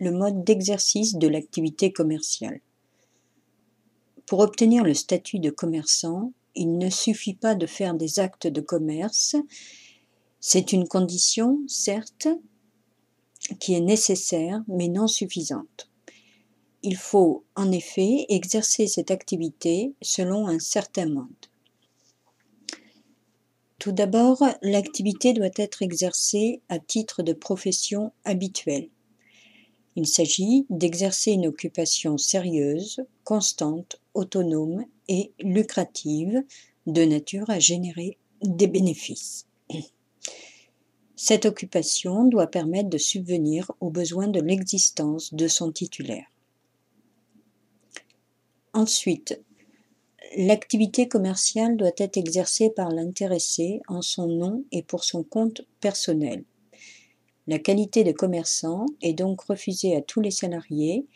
le mode d'exercice de l'activité commerciale. Pour obtenir le statut de commerçant, il ne suffit pas de faire des actes de commerce. C'est une condition, certes, qui est nécessaire, mais non suffisante. Il faut, en effet, exercer cette activité selon un certain mode. Tout d'abord, l'activité doit être exercée à titre de profession habituelle. Il s'agit d'exercer une occupation sérieuse, constante, autonome et lucrative, de nature à générer des bénéfices. Cette occupation doit permettre de subvenir aux besoins de l'existence de son titulaire. Ensuite, l'activité commerciale doit être exercée par l'intéressé en son nom et pour son compte personnel. La qualité de commerçant est donc refusée à tous les salariés,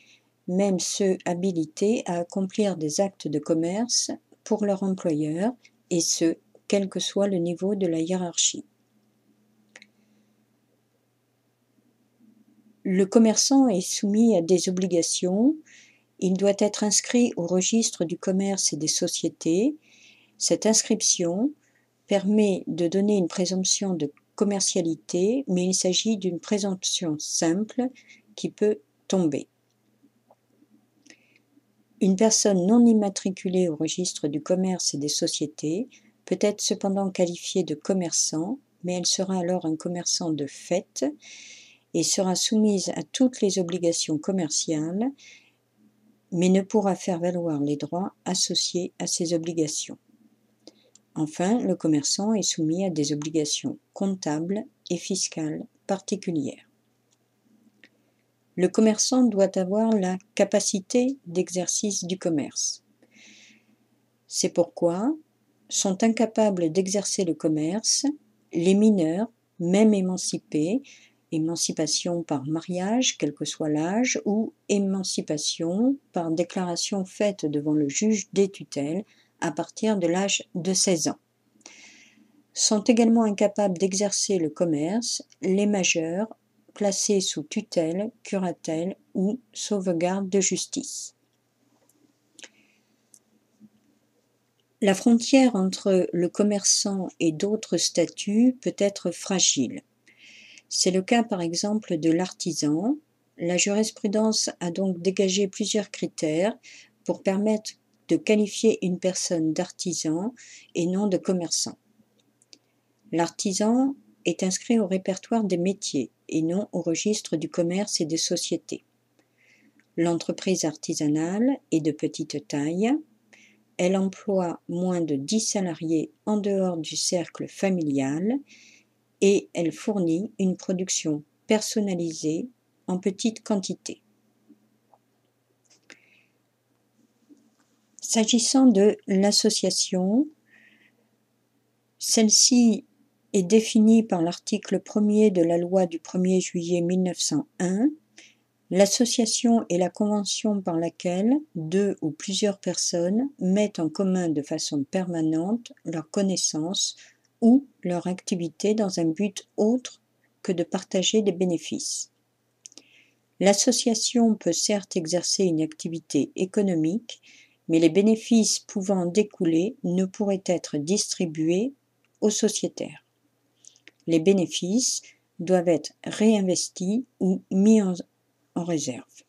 même ceux habilités à accomplir des actes de commerce pour leur employeur, et ce, quel que soit le niveau de la hiérarchie. Le commerçant est soumis à des obligations. Il doit être inscrit au registre du commerce et des sociétés. Cette inscription permet de donner une présomption de commercialité, mais il s'agit d'une présomption simple qui peut tomber. Une personne non immatriculée au registre du commerce et des sociétés peut être cependant qualifiée de commerçant, mais elle sera alors un commerçant de fait et sera soumise à toutes les obligations commerciales, mais ne pourra faire valoir les droits associés à ces obligations. Enfin, le commerçant est soumis à des obligations comptables et fiscales particulières. Le commerçant doit avoir la capacité d'exercice du commerce. C'est pourquoi sont incapables d'exercer le commerce les mineurs, même émancipés, émancipation par mariage, quel que soit l'âge, ou émancipation par déclaration faite devant le juge des tutelles à partir de l'âge de 16 ans. Sont également incapables d'exercer le commerce les majeurs placés sous tutelle, curatelle ou sauvegarde de justice. La frontière entre le commerçant et d'autres statuts peut être fragile. C'est le cas par exemple de l'artisan. La jurisprudence a donc dégagé plusieurs critères pour permettre de qualifier une personne d'artisan et non de commerçant. L'artisan est inscrit au répertoire des métiers et non au registre du commerce et des sociétés. L'entreprise artisanale est de petite taille. Elle emploie moins de 10 salariés en dehors du cercle familial et elle fournit une production personnalisée en petite quantité. S'agissant de l'association, celle-ci est définie par l'article 1er de la loi du 1er juillet 1901. L'association est la convention par laquelle 2 ou plusieurs personnes mettent en commun de façon permanente leurs connaissances ou leur activité dans un but autre que de partager des bénéfices. L'association peut certes exercer une activité économique, mais les bénéfices pouvant en découler ne pourraient être distribués aux sociétaires. Les bénéfices doivent être réinvestis ou mis en réserve.